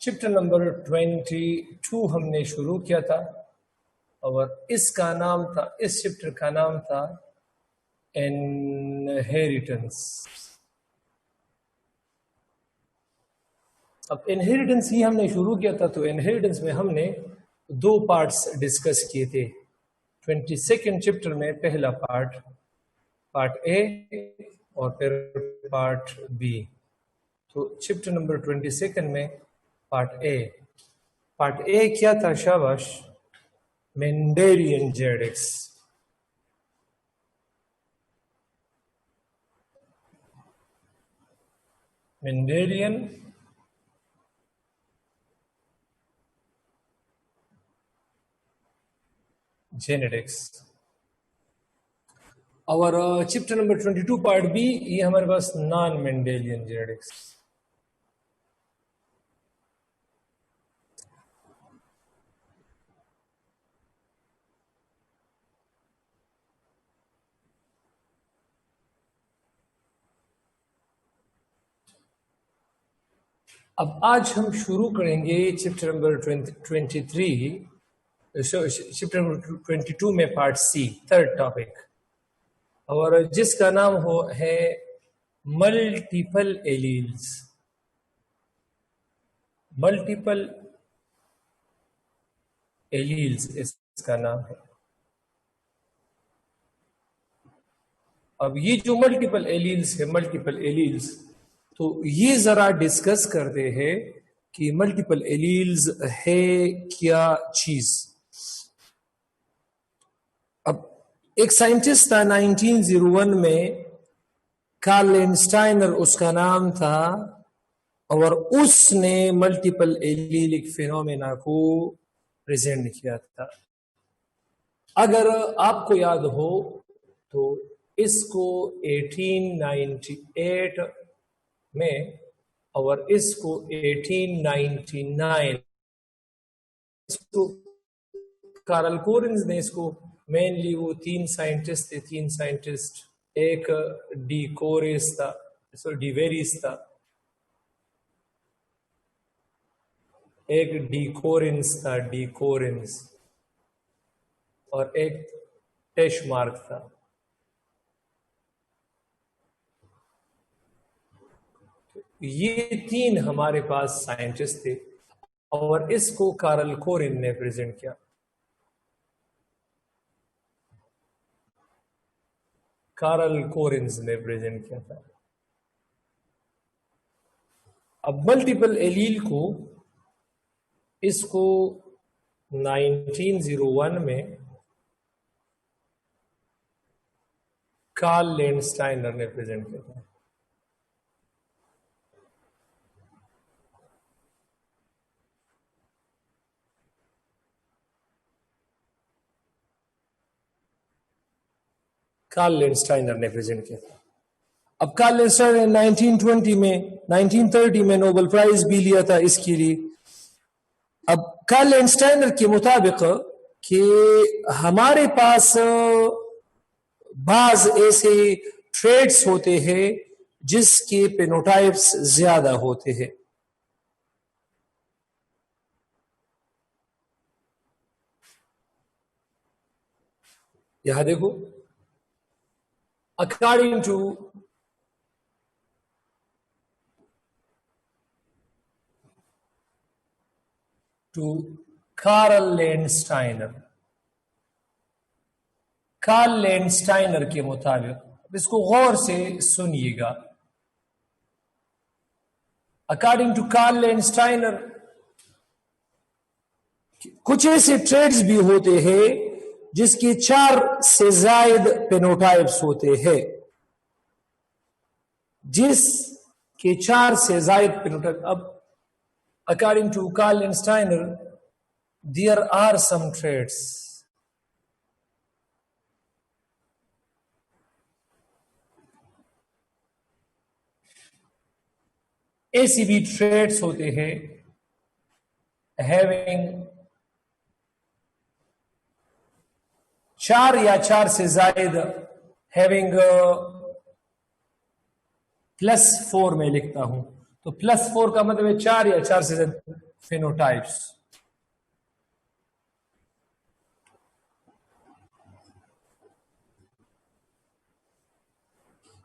Chapter number 22 हमने शुरू किया था और इसका नाम था, इस चैप्टर का नाम था इनहेरिटेंस। अब इनहेरिटेंस ही हमने शुरू किया था, तो इनहेरिटेंस में हमने दो पार्ट्स डिस्कस किए थे। 22nd चैप्टर में पहला पार्ट ए और फिर पार्ट बी। तो चैप्टर नंबर 22 में पार्ट ए क्या था? शाबाश, मेंडेलियन जेनेटिक्स। Mendelian genetics. और चैप्टर नंबर 22 पार्ट बी, ये हमारे पास नॉन मेंडेलियन जेनेटिक्स। अब आज हम शुरू करेंगे चैप्टर नंबर 23, चैप्टर नंबर 22 में पार्ट सी, थर्ड टॉपिक, और जिसका नाम है मल्टीपल एलील्स। मल्टीपल एलील्स इसका नाम है। अब ये जो मल्टीपल एलील्स, तो ये जरा डिस्कस करते हैं कि मल्टीपल एलील्स है क्या चीज। अब एक साइंटिस्ट था 1901 में, कार्ल लैंडस्टाइनर उसका नाम था, और उसने मल्टीपल एलीलिक फिनोमेना को प्रेजेंट किया था। अगर आपको याद हो तो इसको 1898 में और इसको 1899, इसको कार्ल कोरिन्स ने, इसको मेनली वो तीन साइंटिस्ट, एक डी वेरिस था, एक डी कोरिन्स और एक टेशमार्क था। ये तीन हमारे पास साइंटिस्ट थे और इसको कार्ल कोरिन ने प्रेजेंट किया। कार्ल कोरिन्स ने प्रेजेंट किया था। अब मल्टीपल एलील को, इसको 1901 में कार्ल लैंडस्टाइनर ने प्रेजेंट किया था। कार्ल लैंडस्टाइनर ने प्रेजेंट किया था। अब कार्ल लैंडस्टाइनर ने 1930 में नोबेल प्राइज भी लिया था इसके लिए। अब कार्ल लैंडस्टाइनर के मुताबिक कि हमारे पास बाज ऐसे ट्रेड्स होते हैं जिसके पेनोटाइप्स ज्यादा होते हैं। यहां देखो, according to कार्ल लैंडस्टाइनर के मुताबिक, इसको गौर से सुनिएगा। अकॉर्डिंग टू कार्ल लैंडस्टाइनर, कुछ ऐसे ट्रेड्स भी होते हैं जिसके 4 से ज्यादा पेनोटाइप्स होते हैं, जिसके 4 से ज्यादा पेनोटाइप। अब according to Carl Leinsteiner, there are some traits, ऐसी भी traits होते हैं having 4 या 4 से ज्यादा, having +4 में लिखता हूं, तो +4 का मतलब है 4 या 4 से ज्यादा। phenotypes.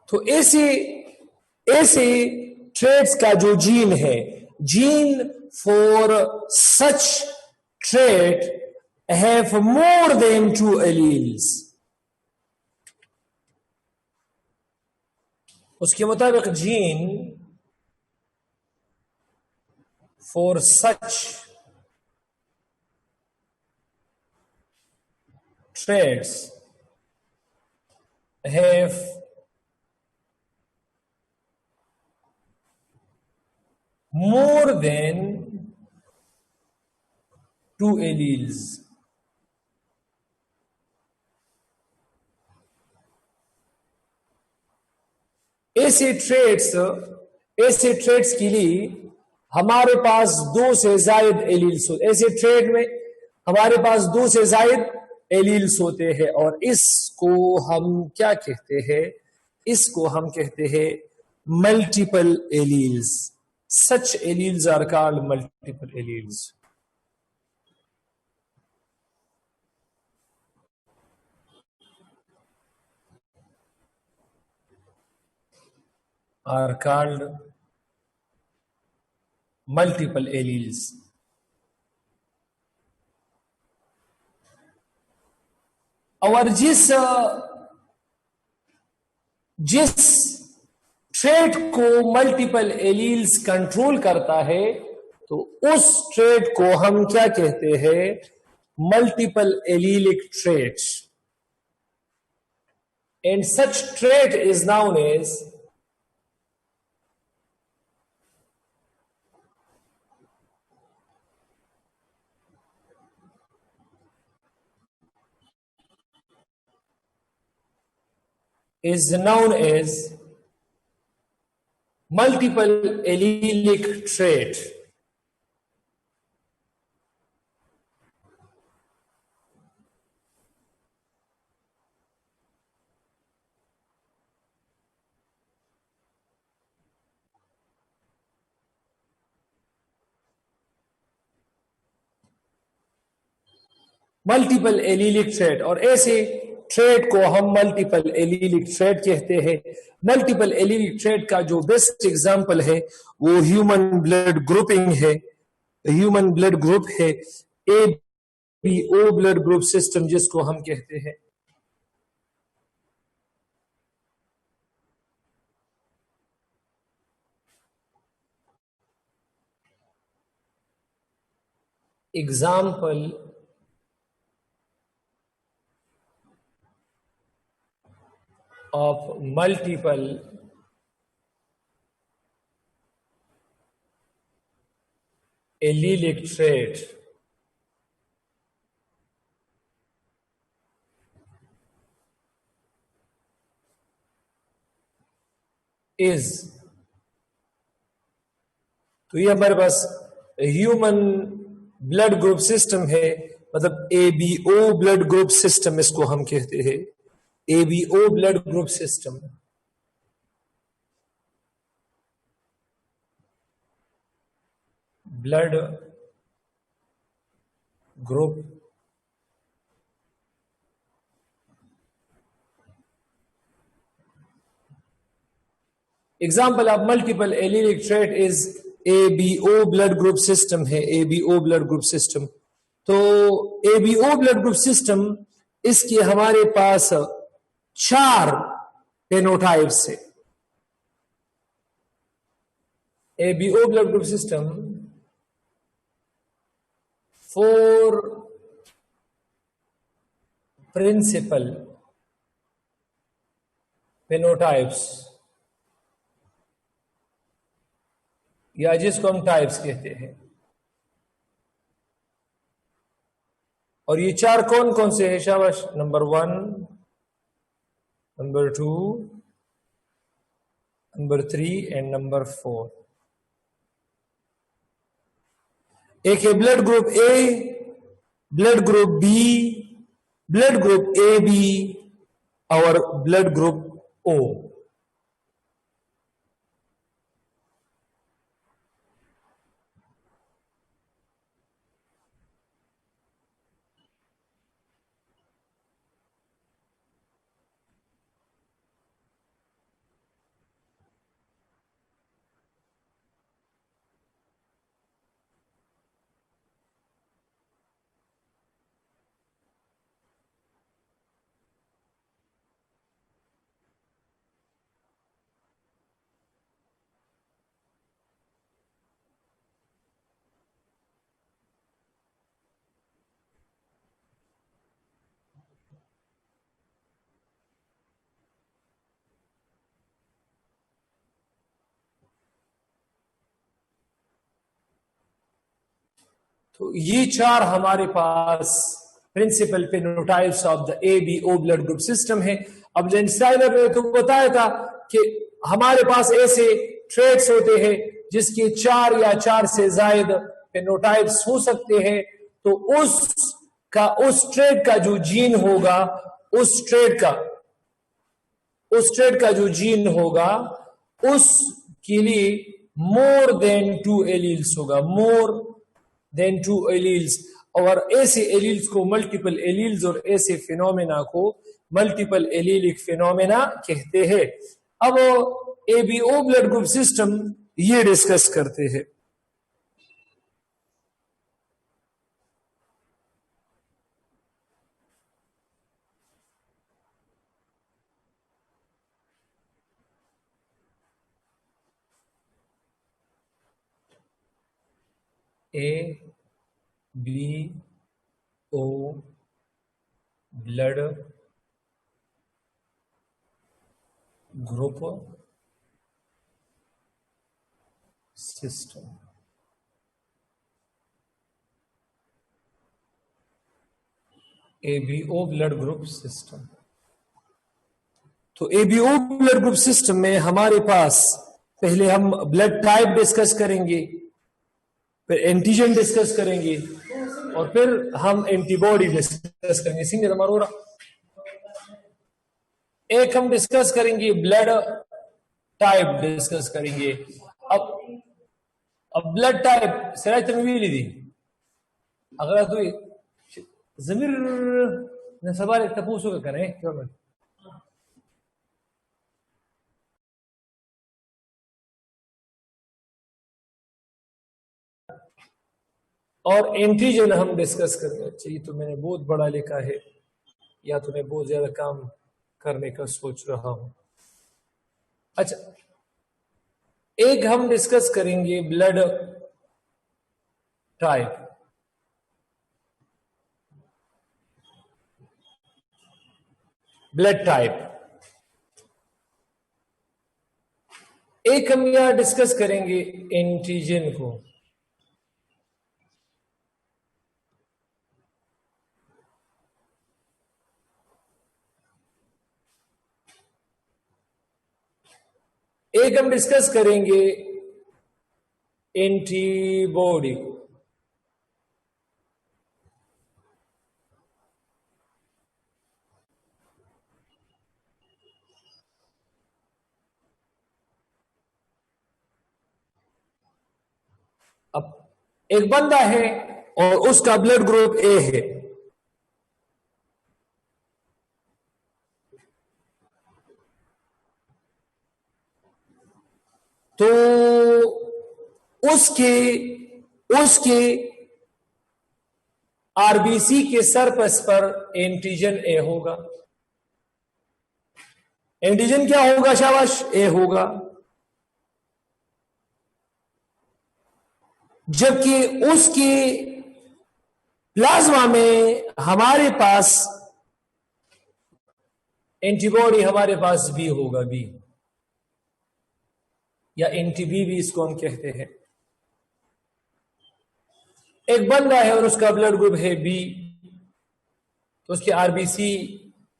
तो ऐसे ट्रेड्स का जो जीन है, gene for such trait have more than 2 alleles. उसके मुताबिक gene for such traits have more than 2 alleles. ऐसे ट्रेड्स के लिए हमारे पास 2 से ज्यादा एलील्स होते. ऐसे ट्रेड में हमारे पास 2 से ज्यादा एलील्स होते हैं और इसको हम क्या कहते हैं? इसको हम कहते हैं multiple alleles. Such alleles are called multiple alleles. Are called multiple alleles. और जिस ट्रेड को मल्टीपल एलील्स कंट्रोल करता है तो उस ट्रेड को हम क्या कहते हैं? Multiple allelic trait. And such trait is known as multiple allelic trait. Multiple allelic trait. और ऐसे ट्रेड को हम मल्टीपल एलीलिक ट्रेड कहते हैं. मल्टीपल एलीलिक ट्रेड का जो बेस्ट एग्जांपल है वो ह्यूमन ब्लड ग्रुपिंग है. ह्यूमन ब्लड ग्रुप है ABO ब्लड ग्रुप सिस्टम जिसको हम कहते हैं. Example of multiple allelic trait is, तो ये हमारे पास ह्यूमन ब्लड ग्रुप सिस्टम है, मतलब ABO ब्लड ग्रुप सिस्टम इसको हम कहते हैं. ABO blood group system. Blood group example of multiple allelic trait is ABO blood group system है. ABO blood group system. तो ABO ब्लड ग्रुप सिस्टम, इसके हमारे पास 4 फेनोटाइप्स है. ABO blood group system 4 principal phenotypes, या जिसको हम types कहते हैं. और ये 4 कौन कौन से हैं? शाबाश. Number 1, number 2, number 3 and number 4. एक है blood group A, blood group B, blood group AB और ब्लड ग्रुप O. तो ये चार हमारे पास principal phenotypes of the ABO blood group system है। अब लेंस्टाइनर ने तो बताया था कि हमारे पास ऐसे ट्रेट्स होते हैं जिसके 4 या 4 से ज्यादा फेनोटाइप्स हो सकते हैं। तो उस ट्रेट का जो जीन होगा, उस ट्रेट का जो जीन होगा उसके लिए मोर देन 2 एलील्स होगा, मोर देन 2 एलील्स। और ऐसे एलील्स को मल्टीपल एलील्स और ऐसे फिनोमेना को मल्टीपल एलीलिक फिनोमेना कहते हैं। अब ABO ब्लड ग्रुप सिस्टम ये डिस्कस करते हैं। ABO blood group system. ABO blood group system. तो ABO ब्लड ग्रुप सिस्टम में हमारे पास पहले हम ब्लड टाइप डिस्कस करेंगे, फिर एंटीजन डिस्कस करेंगे और फिर हम एंटीबॉडी डिस्कस करेंगे। सिंगल हमारा एक हम डिस्कस करेंगे ब्लड टाइप डिस्कस करेंगे। अब ब्लड टाइप सराय तनवीली दी अगर तो जमीर ने सवाल तपूसो का करें क्यों में और एंटीजन हम डिस्कस करेंगे। चाहिए तो मैंने बहुत बड़ा लिखा है या तो मैं बहुत ज्यादा काम करने का सोच रहा हूं। अच्छा, एक हम डिस्कस करेंगे ब्लड टाइप। ब्लड टाइप एक हम यहां डिस्कस करेंगे एंटीजन को। एक हम डिस्कस करेंगे एंटीबॉडी को। अब एक बंदा है और उसका ब्लड ग्रुप ए है, तो उसके आरबीसी के सरफेस पर एंटीजन ए होगा। एंटीजन क्या होगा शाबाश? ए होगा। जबकि उसके प्लाज्मा में हमारे पास एंटीबॉडी हमारे पास बी होगा, बी या एंटीबी भी इसको हम कहते हैं। एक बंदा है और उसका ब्लड ग्रुप है बी, तो उसके आरबीसी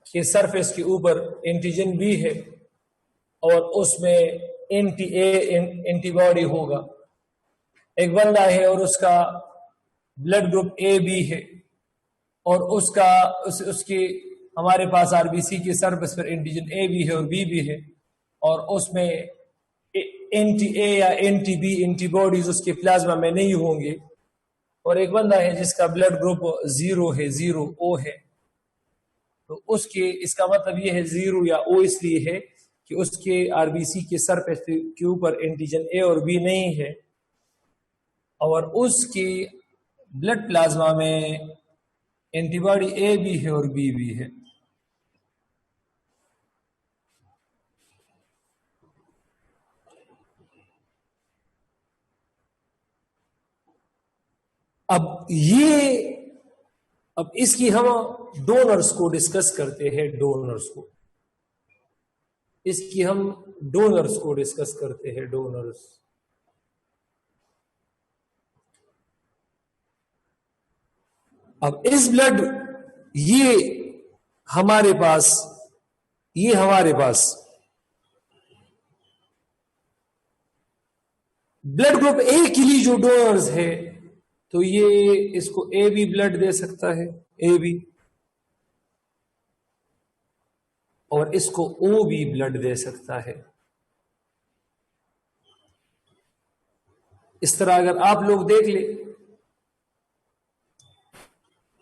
के सरफेस के ऊपर एंटीजन बी है और उसमें एंटीबॉडी होगा। एक बंदा है और उसका ब्लड ग्रुप ए बी है और उसके हमारे पास आरबीसी के सरफेस पर एंटीजन ए भी है और बी भी है और उसमें एंटी ए या एंटी बी एंटीबॉडीज उसके प्लाज्मा में नहीं होंगे। और एक बंदा है जिसका ब्लड ग्रुप 0 है, 0 ओ है, तो उसके इसका मतलब ये है 0 या ओ इसलिए है कि उसके आरबीसी के सरफेस के ऊपर एंटीजन ए और बी नहीं है और उसके ब्लड प्लाज्मा में एंटीबॉडी ए भी है और बी भी है। अब इसकी हम डोनर्स को डिस्कस करते हैं। डोनर्स को डिस्कस करते हैं। डोनर्स अब इस ब्लड, ये हमारे पास ब्लड ग्रुप ए के लिए जो डोनर्स है, तो ये इसको ए बी ब्लड दे सकता है, ए बी, और इसको ओ बी ब्लड दे सकता है। इस तरह अगर आप लोग देख ले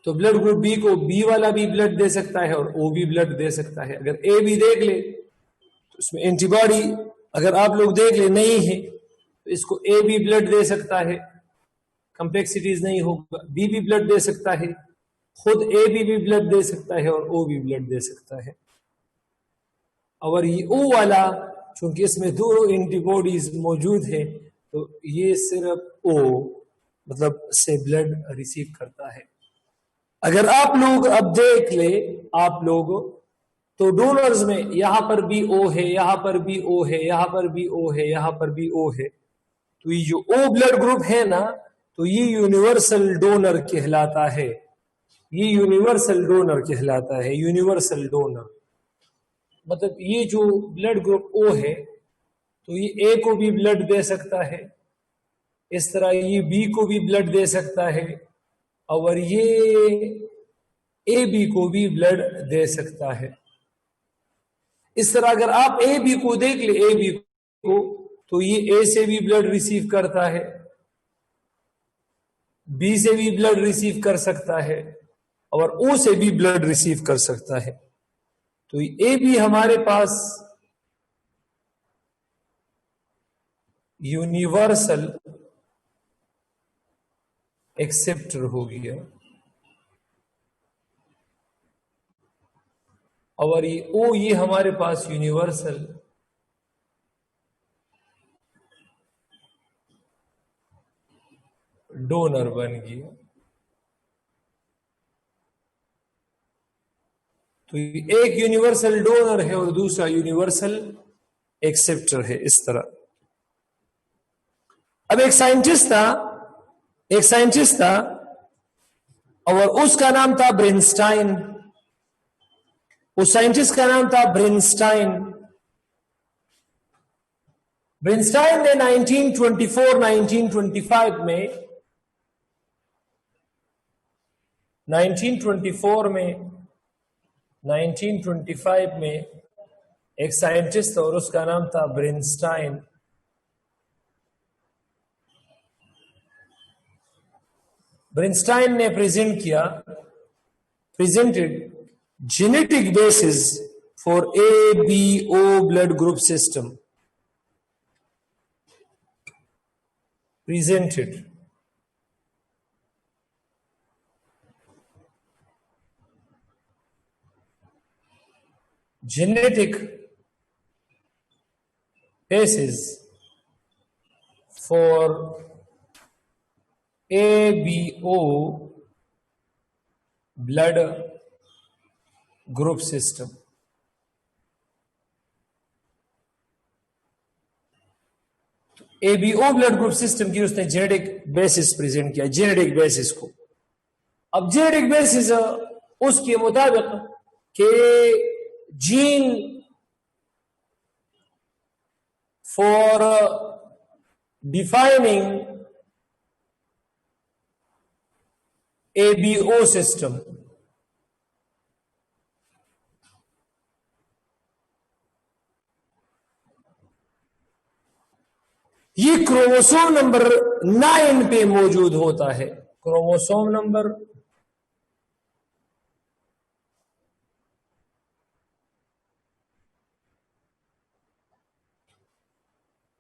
तो ब्लड ग्रुप बी को बी वाला भी ब्लड दे सकता है और ओ भी ब्लड दे सकता है। अगर ए बी देख ले तो उसमें एंटीबॉडी अगर आप लोग देख ले नहीं है तो इसको ए बी ब्लड दे सकता है, कंप्लेक्सिटीज नहीं होगा। बी भी ब्लड दे सकता है, खुद ए बी भी ब्लड दे सकता है और ओ भी ब्लड दे सकता है। और ये ओ वाला चूंकि इसमें दोनों एंटीबॉडीज मौजूद है तो ये सिर्फ ओ मतलब से ब्लड रिसीव करता है। अगर आप लोग अब देख ले आप लोग तो डोनर्स में यहां पर भी ओ है, यहां पर भी ओ है, यहां पर भी ओ है, यहां पर भी ओ है, तो ये जो ओ ब्लड ग्रुप है ना, तो ये यूनिवर्सल डोनर कहलाता है। ये यूनिवर्सल डोनर कहलाता है, यूनिवर्सल डोनर मतलब ये जो ब्लड ग्रुप ओ है तो ये ए को भी ब्लड दे सकता है, इस तरह ये बी को भी ब्लड दे सकता है, और ये ए बी को भी ब्लड दे सकता है। इस तरह अगर आप ए बी को देख ले, ए बी को, तो ये ए से भी ब्लड रिसीव करता है, बी से भी ब्लड रिसीव कर सकता है और ओ से भी ब्लड रिसीव कर सकता है। तो ए बी हमारे पास यूनिवर्सल एक्सेप्टर हो गया, और ये ओ ये हमारे पास यूनिवर्सल डोनर बन गया। तो एक यूनिवर्सल डोनर है और दूसरा यूनिवर्सल एक्सेप्टर है, इस तरह। अब एक साइंटिस्ट था और उसका नाम था ब्रेनस्टाइन। उस साइंटिस्ट का नाम था ब्रेनस्टाइन। ब्रेनस्टाइन ने 1924 में एक साइंटिस्ट और उसका नाम था ब्रेनस्टाइन। ब्रेनस्टाइन ने presented genetic basis for ABO blood group system. Presented genetic basis for ABO blood group system. ABO blood group system की उसने जेनेटिक बेसिस प्रेजेंट किया, जेनेटिक बेसिस को। अब जेनेटिक बेसिस उसके मुताबिक के gene for defining ABO system, ये chromosome number 9 पे मौजूद होता है। Chromosome number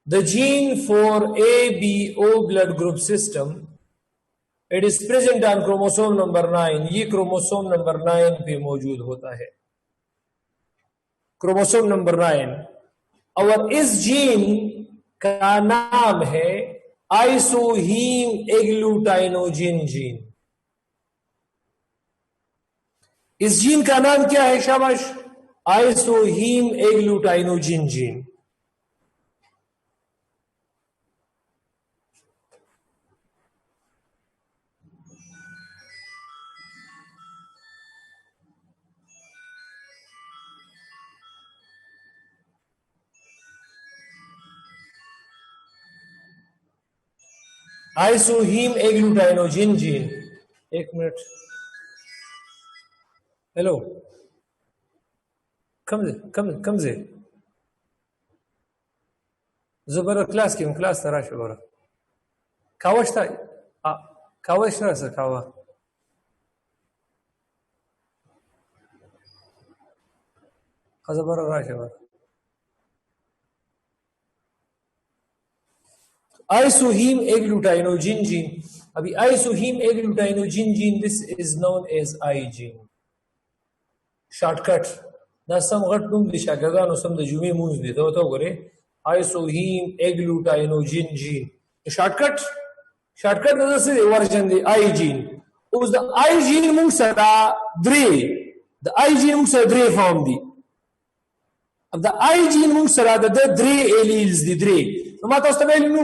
the gene for ABO blood group system, it is present on chromosome number 9। ये क्रोमोसोम नंबर 9 पे मौजूद होता है, क्रोमोसोम नंबर 9। और इस जीन का नाम है आइसोहीम एग्लूटाइनोजिन जीन। इस जीन का नाम क्या है? शाबाश, आइसोहीम एग्लूटाइनोजिन जीन। आइसोहीम agglutinogen gene. एक मिनट, हेलो, कमजे जबर क्लास की क्लास तरा शगोरा कावश्ता कावश्ता सर कावा जबर राशगोरा आइसोहीम एग्लूटाइनोजिन जीन। अभी isohaem agglutinogen gene, this is known as I gene shortcut. ना सम गट तुम दिशा गगा नो सम द जुमे मूज दे तो करे आइसोहीम एग्लूटाइनोजिन जीन शॉर्टकट। शॉर्टकट नजर से वर्जन दे आई जीन उस द आई जीन मूंग सदा द्रे द आई जीन मूंग सदा द्रे फॉर्म दी। अब द आई जीन मूंग सदा द द्रे एलील्स दी द्रे नो माता उस्तवेल नु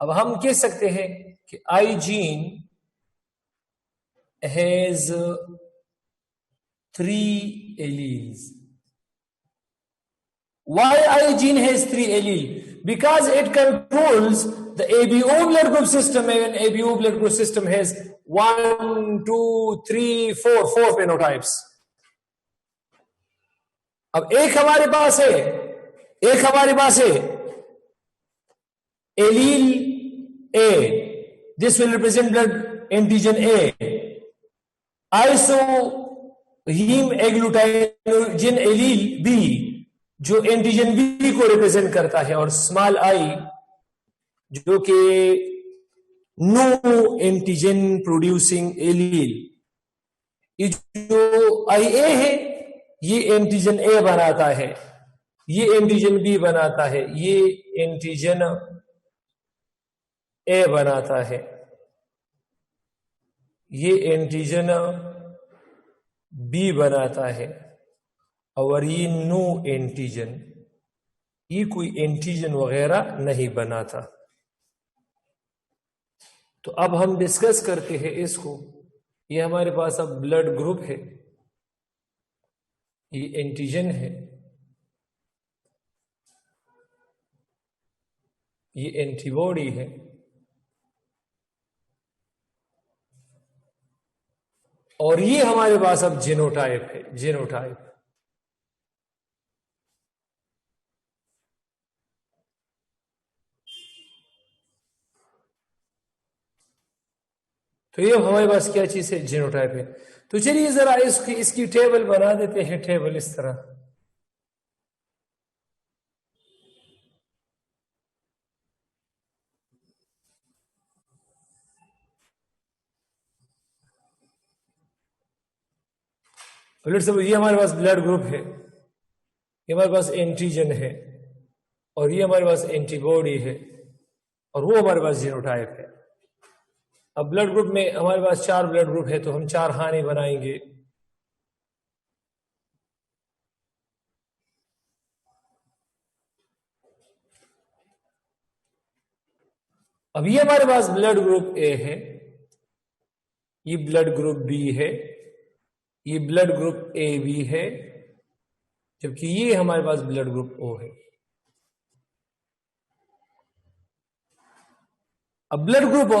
अब हम कह सकते हैं कि आई gene has 3 alleles. Why I gene has 3 allele? Because it controls the ABO blood group system, and ABO blood group system has 1, 2, 3, 4 phenotypes. अब एक हमारे पास है allele A, this will represent blood antigen A. Isohaem agglutinogen allele B जो antigen B को represent करता है, और स्मॉल आई जो कि नो एंटीजन प्रोड्यूसिंग एलील. ये जो आई ए है ये एंटीजन ए बनाता है, ये एंटीजन बी बनाता है, ये एंटीजन ए बनाता है, ये एंटीजन बी बनाता है, और ये नो एंटीजन, ये कोई एंटीजन वगैरह नहीं बनाता. तो अब हम डिस्कस करते हैं इसको. ये हमारे पास अब ब्लड ग्रुप है, ये एंटीजन है, ये एंटीबॉडी है, और ये हमारे पास अब जीनोटाइप है. जीनोटाइप तो ये हमारे पास क्या चीज है? जीनोटाइप है. तो चलिए जरा इसकी टेबल बना देते हैं. टेबल इस तरह, ये हमारे पास ब्लड ग्रुप है, ये हमारे पास एंटीजन है, और ये हमारे पास एंटीबॉडी है, और वो हमारे पास जीनोटाइप है. अब ब्लड ग्रुप में हमारे पास 4 ब्लड ग्रुप है, तो हम 4 खाने बनाएंगे. अब ये हमारे पास ब्लड ग्रुप ए है, ये ब्लड ग्रुप बी है, ये ब्लड ग्रुप ए बी है, जबकि ये हमारे पास ब्लड ग्रुप ओ है. अब ब्लड ग्रुप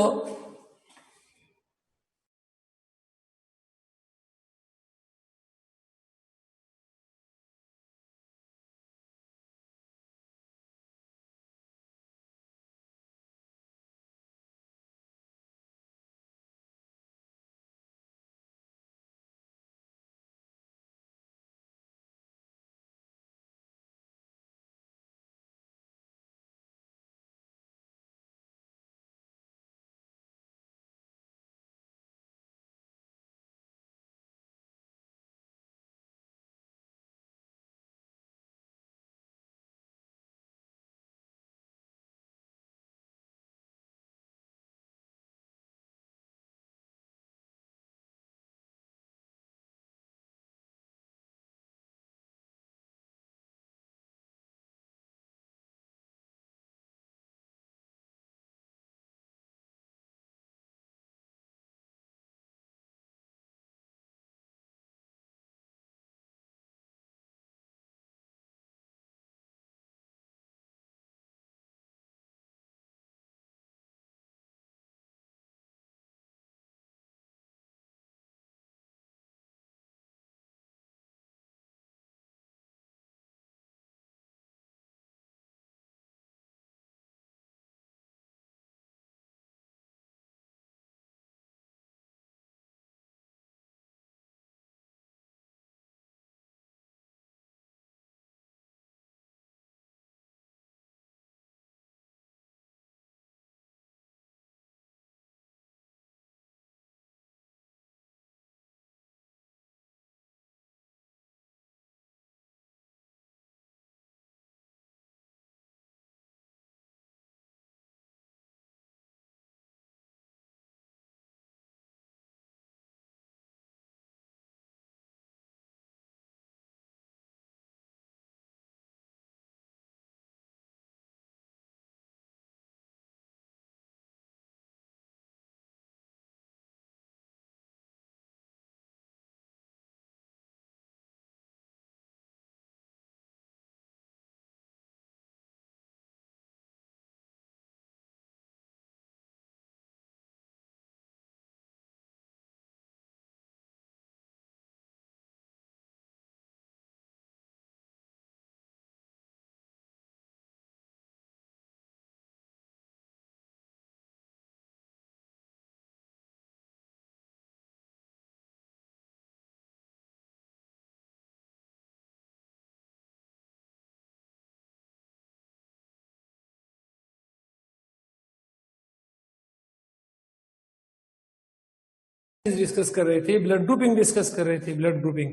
चीज डिस्कस कर रहे थे? ब्लड ग्रुपिंग डिस्कस कर रहे थे, ब्लड ग्रुपिंग।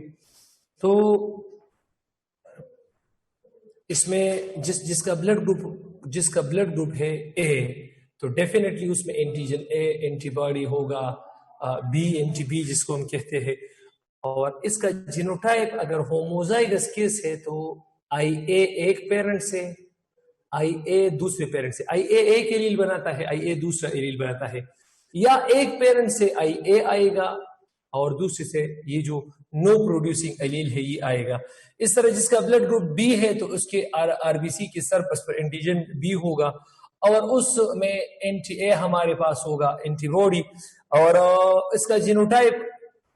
तो इसमें जिसका ब्लड ग्रुप है ए, तो डेफिनेटली उसमें एंटीजन ए एंटीबॉडी होगा, बी एंटीबी जिसको हम कहते हैं। और इसका जीनोटाइप अगर होमोजाइगस केस है तो आई ए एक पेरेंट से, आई ए दूसरे पेरेंट से, आई ए एक एलील बनाता है, आई ए दूसरा एलील बनाता है, या एक पेरेंट से आई ए आएगा और दूसरे से ये जो नो प्रोड्यूसिंग एलील है ये आएगा। इस तरह जिसका ब्लड ग्रुप बी है तो उसके आरबीसी के सरफेस पर एंटीजन बी होगा और उसमें एंटी ए हमारे पास होगा, एंटीबॉडी। और इसका जीनोटाइप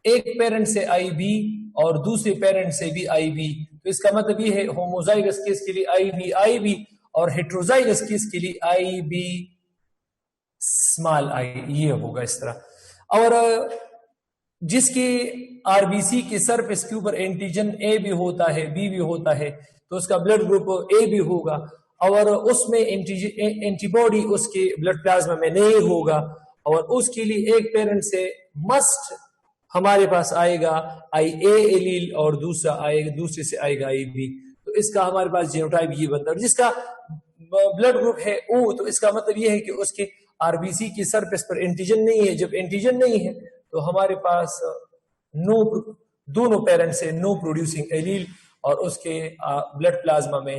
एक पेरेंट से आई बी और दूसरे पेरेंट से भी आई बी, तो इसका मतलब ये है होमोजाइगस केस के लिए आई बी और हेट्रोजाइगस केस के लिए आई बी स्मॉल आई, ये होगा इस तरह। और जिसकी आरबीसी के सरफेस के ऊपर एंटीजन ए भी होता है, बी भी होता है, तो उसका ब्लड ग्रुप ए भी होगा और उसमें एंटीबॉडी उसके ब्लड प्लाज्मा में नहीं होगा और उसके लिए एक पेरेंट से मस्ट हमारे पास आएगा आई ए एलील और दूसरे से आएगा आई बी। तो इसका हमारे पास जीनोटाइप ये बनता है। जिसका ब्लड ग्रुप है ओ, तो इसका मतलब ये है कि उसके आरबीसी की सरफेस पर एंटीजन नहीं है। जब एंटीजन नहीं है तो हमारे पास दोनों पेरेंट से नो प्रोड्यूसिंग एलील और उसके ब्लड प्लाज्मा में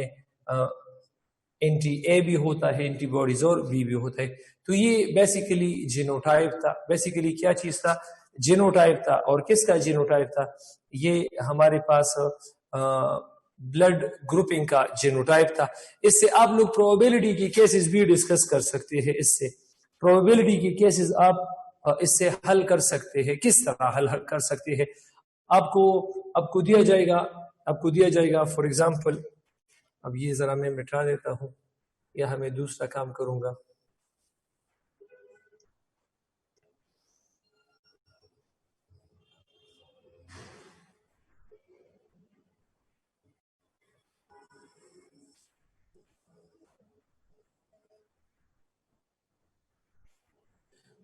एंटी ए भी होता है, एंटीबॉडीज और बी भी होता है। तो ये बेसिकली जीनोटाइप था। बेसिकली क्या चीज था? जीनोटाइप था। और किसका जीनोटाइप था? ये हमारे पास ब्लड ग्रुपिंग का जीनोटाइप था। इससे आप लोग प्रोबेबिलिटी की केसेस भी डिस्कस कर सकते हैं। इससे प्रोबेबिलिटी की केसेस आप इससे हल कर सकते हैं। किस तरह हल कर सकते हैं? आपको दिया जाएगा फॉर एग्जांपल, अब ये जरा मैं मिटा देता हूं या हमें दूसरा काम करूंगा।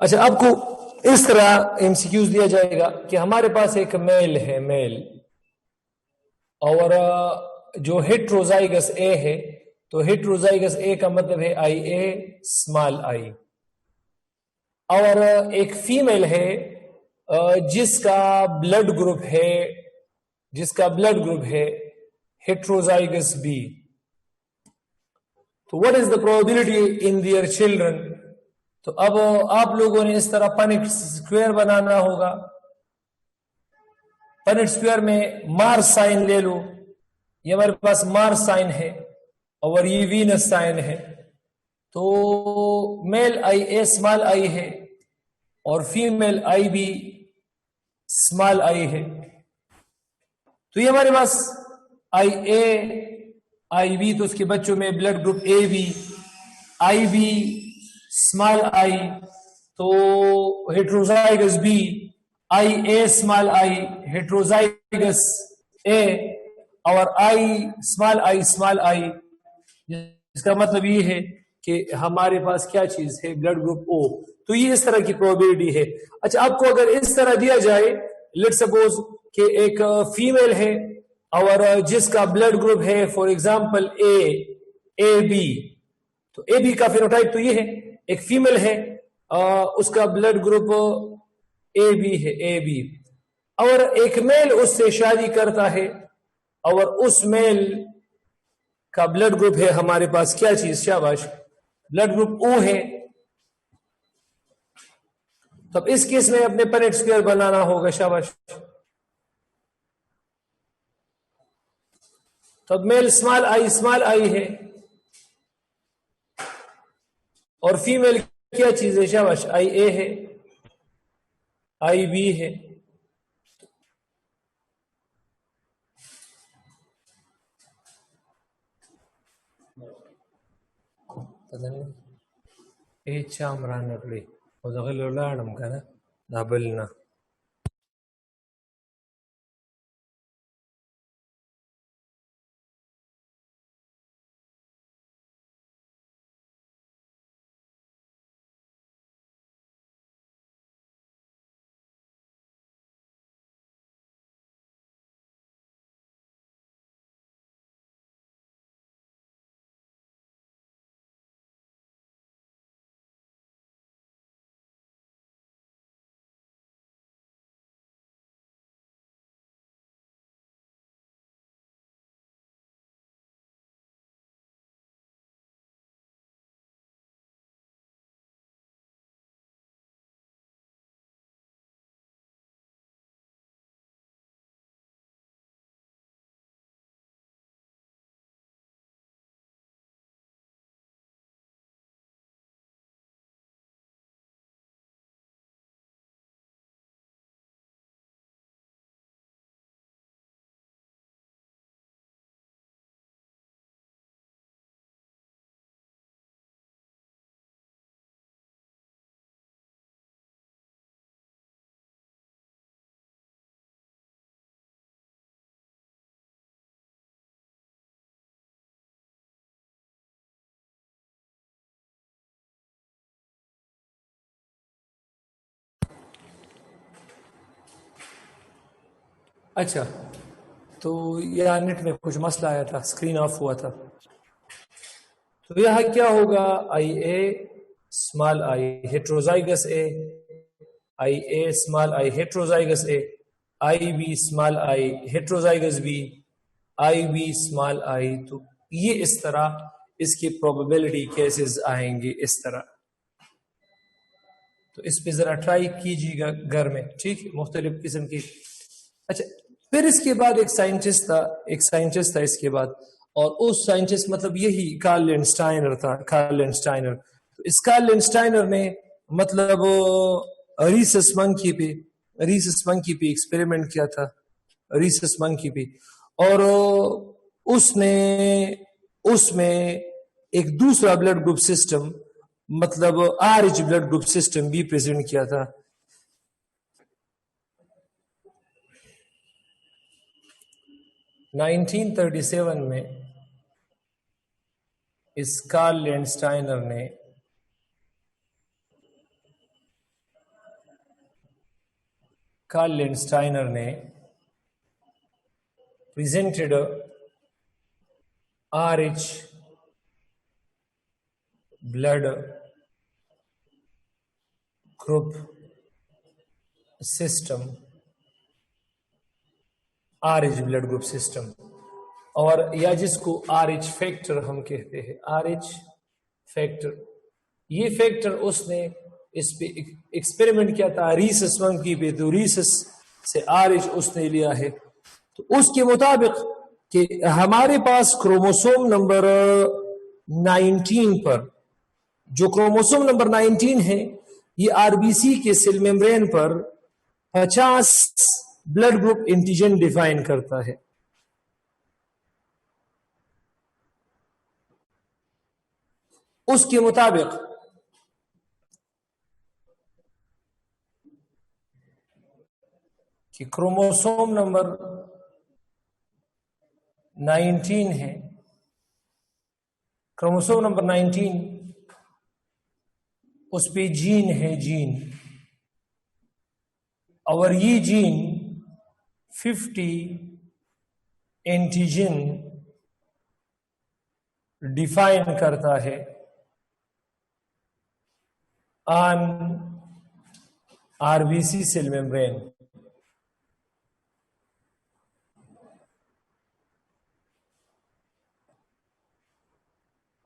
अच्छा, आपको इस तरह एमसीक्यूज दिया जाएगा कि हमारे पास एक मेल है, मेल, और जो हेट्रोजाइगस ए है, तो हेट्रोजाइगस ए का मतलब है आई ए स्मॉल आई, और एक फीमेल है जिसका ब्लड ग्रुप है हेट्रोजाइगस बी। तो what is the probability in their children? तो अब आप लोगों ने इस तरह पनेट स्क्वायर बनाना होगा। पनेट स्क्वायर में मार्स साइन ले लो। ये हमारे पास मार्स साइन है और ये वीनस साइन है। तो mail I A small I है और female I B small I है। तो ये हमारे पास आई ए आई बी, तो उसके बच्चों में blood group A B I B small I, तो heterozygous B I A small I heterozygous A, और आई स्मॉल आई। इसका मतलब ये है कि हमारे पास क्या चीज है? Blood group O. तो ये इस तरह की प्रोबेबिलिटी है। अच्छा, आपको अगर इस तरह दिया जाए, लेट सपोज कि एक फीमेल है और जिसका ब्लड ग्रुप है फॉर एग्जांपल ए बी, तो ए बी का फिनोटाइप तो ये है, एक फीमेल है उसका ब्लड ग्रुप ए बी है, ए बी, और एक मेल उससे शादी करता है और उस मेल का ब्लड ग्रुप है हमारे पास क्या चीज? शाबाश, ब्लड ग्रुप ओ है। तो अब इस केस में अपने पनेट स्क्वायर बनाना होगा। शाबाश। तो अब मेल स्मॉल आई है और फीमेल क्या चीज है? शाबाश, आई ए है, आई बी है। ए चामरान नकली उदगल ना अच्छा, तो यह नेट में कुछ मसला आया था, स्क्रीन ऑफ हुआ था। तो यह क्या होगा, I A small I heterozygous A, I A small I heterozygous A, I B small I heterozygous B, I B small I. तो ये इस तरह इसकी प्रोबेबिलिटी केसेस आएंगे इस तरह। तो इस पे जरा ट्राई कीजिएगा घर में, ठीक है, मुख्तलिफ किस्म की। अच्छा, फिर इसके बाद एक साइंटिस्ट था इसके बाद, और उस साइंटिस्ट मतलब यही कार्ल लैंडस्टाइनर था, कार्ल लैंडस्टाइनर। तो इस कार्ल लैंडस्टाइनर ने मतलब रीसस मंकी पे एक्सपेरिमेंट किया था, रीसस मंकी पे। और उसने उसमें एक दूसरा ब्लड ग्रुप सिस्टम, मतलब आरएच ब्लड ग्रुप सिस्टम भी प्रेजेंट किया था। नाइनटीन 1937 में इस कार्ल लैंडस्टाइनर ने presented RH blood group system, RH blood group system, और या जिसको RH फैक्टर हम कहते हैं, RH फैक्टर। ये फैक्टर उसने इस पे एक्सपेरिमेंट किया था रीसस मंकी पे, तो रीसस से RH उसने लिया है। तो उसके मुताबिक कि हमारे पास क्रोमोसोम नंबर 19 पर, जो क्रोमोसोम नंबर 19 है, ये आरबीसी के सेल मेम्ब्रेन पर 50 ब्लड ग्रुप एंटीजन डिफाइन करता है। उसके मुताबिक कि क्रोमोसोम नंबर 19 है, क्रोमोसोम नंबर 19 उस पे जीन है, जीन, और ये जीन 50 एंटीजन डिफाइन करता है ऑन आरबीसी सेल मेम्ब्रेन।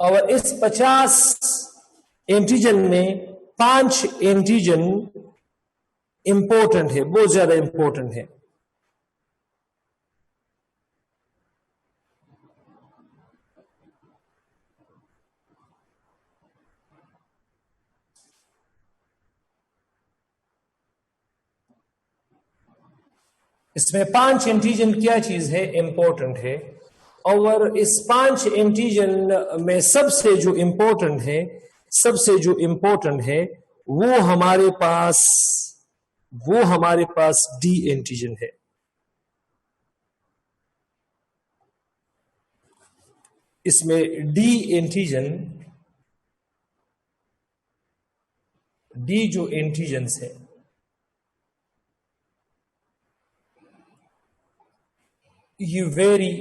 और इस 50 एंटीजन में 5 एंटीजन इंपॉर्टेंट है, बहुत ज्यादा इंपॉर्टेंट है। इसमें 5 एंटीजन क्या चीज है, इंपॉर्टेंट है। और इस 5 एंटीजन में सबसे जो इंपॉर्टेंट है वो हमारे पास डी एंटीजन है। इसमें डी जो एंटीजन्स है, ये वेरी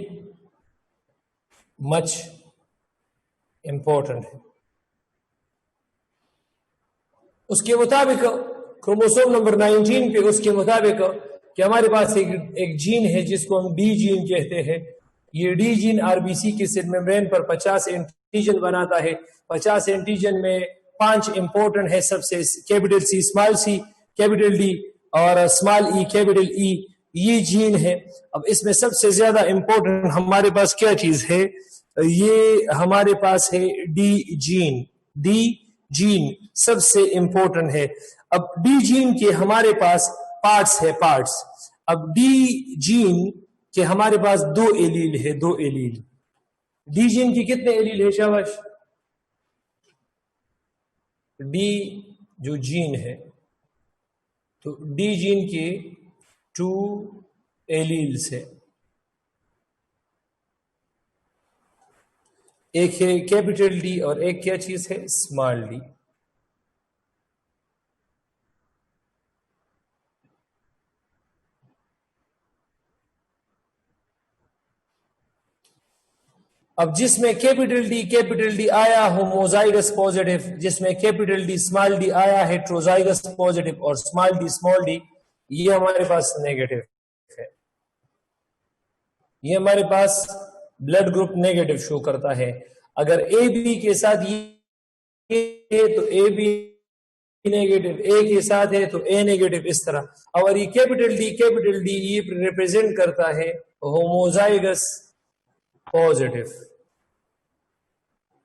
मच इंपॉर्टेंट है। उसके मुताबिक क्रोमोसोम नंबर 19 पे उसके मुताबिक कि हमारे पास एक जीन है जिसको हम डी जीन कहते हैं। ये डी जीन आरबीसी के सेल मेम्ब्रेन पर 50 एंटीजन बनाता है। 50 एंटीजन में 5 इंपॉर्टेंट है, सबसे capital C, small C, capital D और स्मॉल ई, कैपिटल ई, ये जीन है। अब इसमें सबसे ज्यादा इंपॉर्टेंट हमारे पास क्या चीज है, ये हमारे पास है डी जीन सबसे इंपॉर्टेंट है। अब डी जीन के हमारे पास पार्ट्स। अब डी जीन के हमारे पास 2 एलील है, 2 एलील। डी जीन की कितने एलील है शाबाश? डी जो जीन है, तो डी जीन के 2 एलील्स है। एक है कैपिटल डी और एक क्या चीज है, स्मॉल डी। अब जिसमें कैपिटल डी आया होमोजाइगस पॉजिटिव, जिसमें कैपिटल डी स्मॉल डी आया हेट्रोजाइगस पॉजिटिव और स्मॉल डी ये हमारे पास नेगेटिव है। ये हमारे पास ब्लड ग्रुप नेगेटिव शो करता है। अगर ए बी के साथ ये है तो ए बी नेगेटिव, ए के साथ है तो ए नेगेटिव, इस तरह। और ये कैपिटल डी ये रिप्रेजेंट करता है होमोजाइगस पॉजिटिव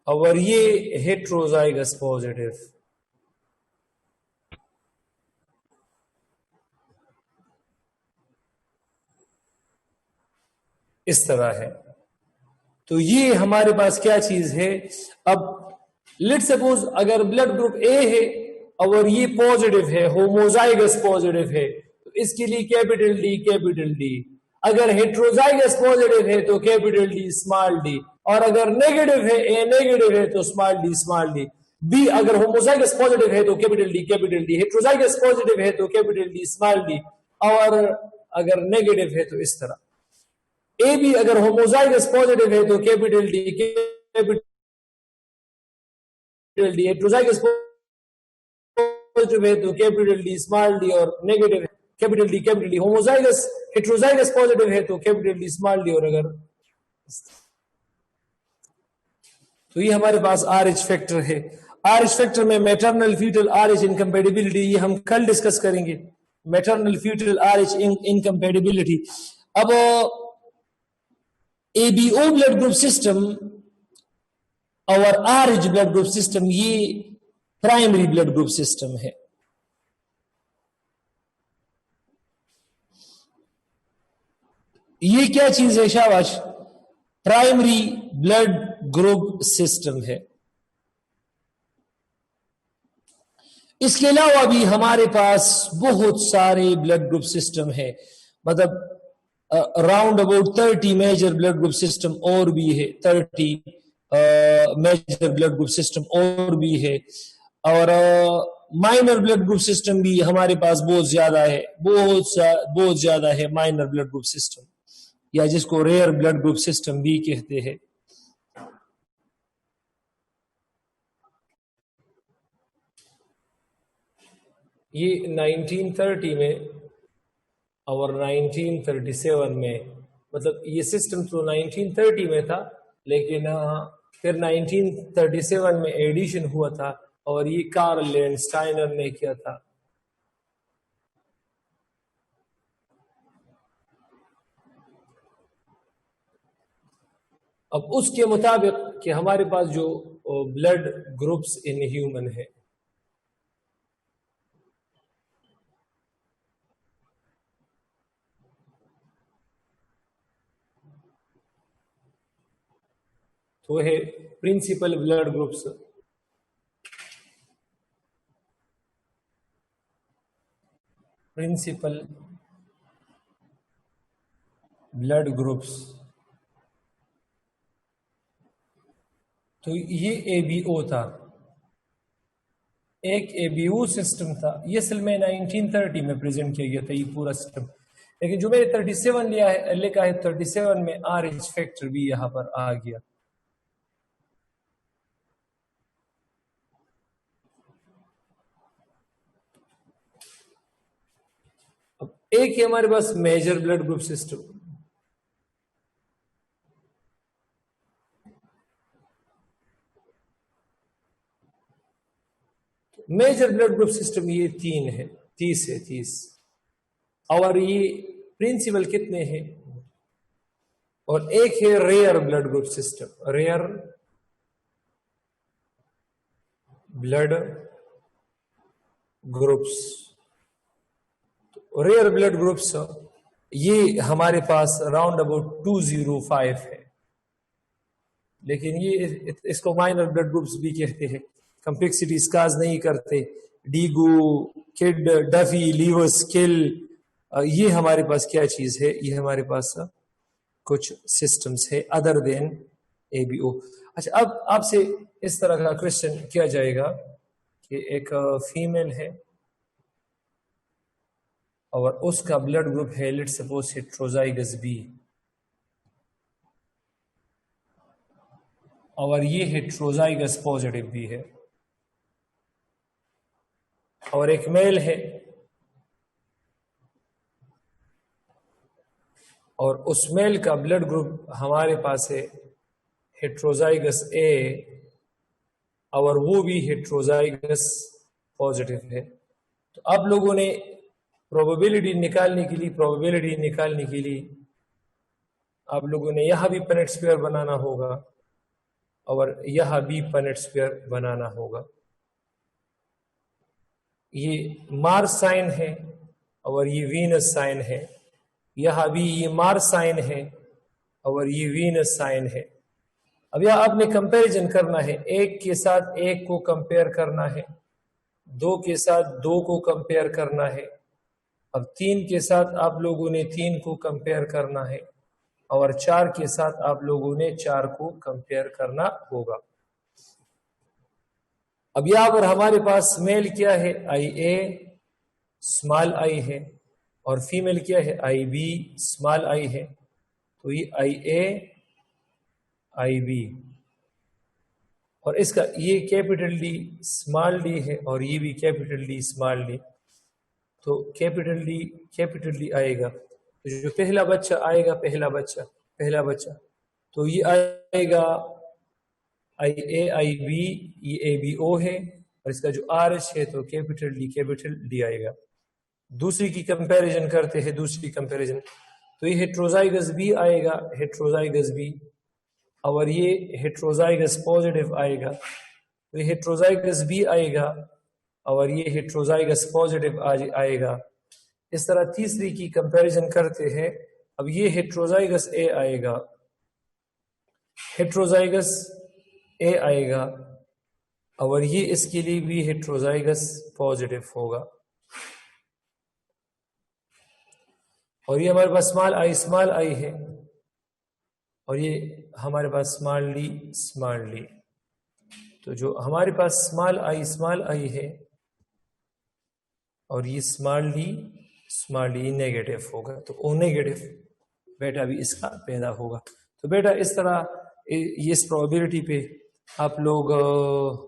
और ये हेट्रोजाइगस पॉजिटिव। इस तरह है। तो ये हमारे पास क्या चीज है। अब लेट्स सपोज अगर ब्लड ग्रुप ए है और ये पॉजिटिव है, होमोजाइगस पॉजिटिव है, तो इसके लिए कैपिटल डी। अगर हेट्रोजाइगस पॉजिटिव है तो कैपिटल डी स्मॉल डी, और अगर नेगेटिव है, ए नेगेटिव है तो स्मॉल डी। बी अगर होमोजाइगस पॉजिटिव है तो कैपिटल डी, हेट्रोजाइगस पॉजिटिव है तो कैपिटल डी स्मॉल डी, और अगर नेगेटिव है तो इस तरह। ए बी अगर होमोजाइगस पॉजिटिव है तो कैपिटल डी, हेट्रोजाइगस पॉजिटिव है तो कैपिटल डी स्मॉल डी, और नेगेटिव है capital D. Homozygous heterozygous positive है तो कैपिटल डी स्मॉल डी, और अगर तो ये हमारे पास RH फैक्टर है। RH फैक्टर में मैटरनल फीटल RH इनकम्पेटिबिलिटी, ये हम कल डिस्कस करेंगे। Maternal fetal RH incompatibility. अब ABO ब्लड ग्रुप सिस्टम और RH ब्लड ग्रुप सिस्टम ये प्राइमरी ब्लड ग्रुप सिस्टम है। ये क्या चीज है शाबाश, प्राइमरी ब्लड ग्रुप सिस्टम है। इसके अलावा भी हमारे पास बहुत सारे ब्लड ग्रुप सिस्टम है, मतलब around about 30 major blood group system और भी है, 30 मेजर ब्लड ग्रुप सिस्टम और भी है, और माइनर ब्लड ग्रुप सिस्टम भी हमारे पास बहुत ज्यादा है, बहुत ज्यादा है माइनर ब्लड ग्रुप सिस्टम, या जिसको रेयर ब्लड ग्रुप सिस्टम भी कहते हैं। ये 1930 में और 1937 में, मतलब ये सिस्टम तो 1930 में था, लेकिन फिर 1937 में एडिशन हुआ था, और ये कार्ल लैंडस्टाइनर ने किया था। अब उसके मुताबिक कि हमारे पास जो ब्लड ग्रुप्स इन ह्यूमन है, तो है principal blood groups, principal blood groups. तो ये ABO था, एक ABO सिस्टम था। ये असल में 1930 में प्रेजेंट किया गया था ये पूरा सिस्टम, लेकिन जो मैंने 37 लिखा है 37 में RH फैक्टर भी यहां पर आ गया। अब एक है हमारे पास major blood group system, major blood group system ये 30 है, 30। और ये प्रिंसिपल कितने हैं, और एक है rare blood group system, rare blood groups. Rare blood groups ये हमारे पास अराउंड अबाउट 205 है, लेकिन ये इसको माइनर ब्लड ग्रुप्स भी कहते हैं। कंप्लेक्सिटी स्काज नहीं करते। डीगू, किड, डफी, लीवर, स्किल, ये हमारे पास क्या चीज है, ये हमारे पास कुछ सिस्टम्स है अदर देन ABO। अच्छा, अब आपसे इस तरह का क्वेश्चन किया जाएगा कि एक फीमेल है और उसका ब्लड ग्रुप है लेट्स सपोज हेट्रोजाइगस बी, और ये हेट्रोजाइगस पॉजिटिव भी है, और एक मेल है और उस मेल का ब्लड ग्रुप हमारे पास है हेट्रोजाइगस ए, और वो भी हेट्रोजाइगस पॉजिटिव है। तो आप लोगों ने प्रोबेबिलिटी निकालने के लिए आप लोगों ने यह भी पनेट स्क्वायर बनाना होगा और यह भी पनेट स्क्वायर बनाना होगा। ये मार्स साइन है और ये वीनस साइन है, यह भी ये मार्स साइन है और ये वीनस साइन है। अब यह आपने कंपैरिजन करना है, एक के साथ एक को कंपेयर करना है, दो के साथ दो को कंपेयर करना है, अब तीन के साथ आप लोगों ने तीन को कंपेयर करना है, और चार के साथ आप लोगों ने चार को कंपेयर करना होगा। अब यहां पर हमारे पास मेल क्या है, आई ए स्मॉल आई है, और फीमेल क्या है, आई बी स्मॉल आई है। तो ये आई ए आई बी, और इसका ये कैपिटल डी स्मॉल डी है और ये भी कैपिटल डी स्मॉल डी। तो कैपिटल डी आएगा, तो जो पहला बच्चा आएगा, पहला बच्चा तो ये आएगा आई ए आई बी, ये ए बी ओ है, और इसका जो आर एच है तो कैपिटल डी आएगा। दूसरी की कंपैरिजन करते हैं, तो ये हेट्रोजाइगस बी आएगा, हेट्रोजाइगस बी, और ये हेट्रोजाइगस पॉजिटिव आएगा, तो ये हेट्रोजाइगस बी आएगा और ये हेट्रोजाइगस पॉजिटिव आएगा। इस तरह तीसरी की कंपैरिजन करते हैं। अब ये हेट्रोजाइगस ए आएगा, हेट्रोजाइगस ए आएगा, और ये इसके लिए भी हेट्रोजाइगस पॉजिटिव होगा, और ये हमारे पास स्मॉल आई है, और ये हमारे पास स्मॉल डी। तो जो हमारे पास स्मॉल आई है और ये स्मॉल डी नेगेटिव होगा, तो ओ नेगेटिव बेटा भी इसका पैदा होगा। तो बेटा इस तरह इस प्रोबेबिलिटी पे आप लोग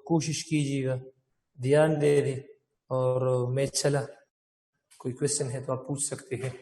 कोशिश कीजिएगा, ध्यान दे दें, और मैं चला, कोई क्वेश्चन है तो आप पूछ सकते हैं।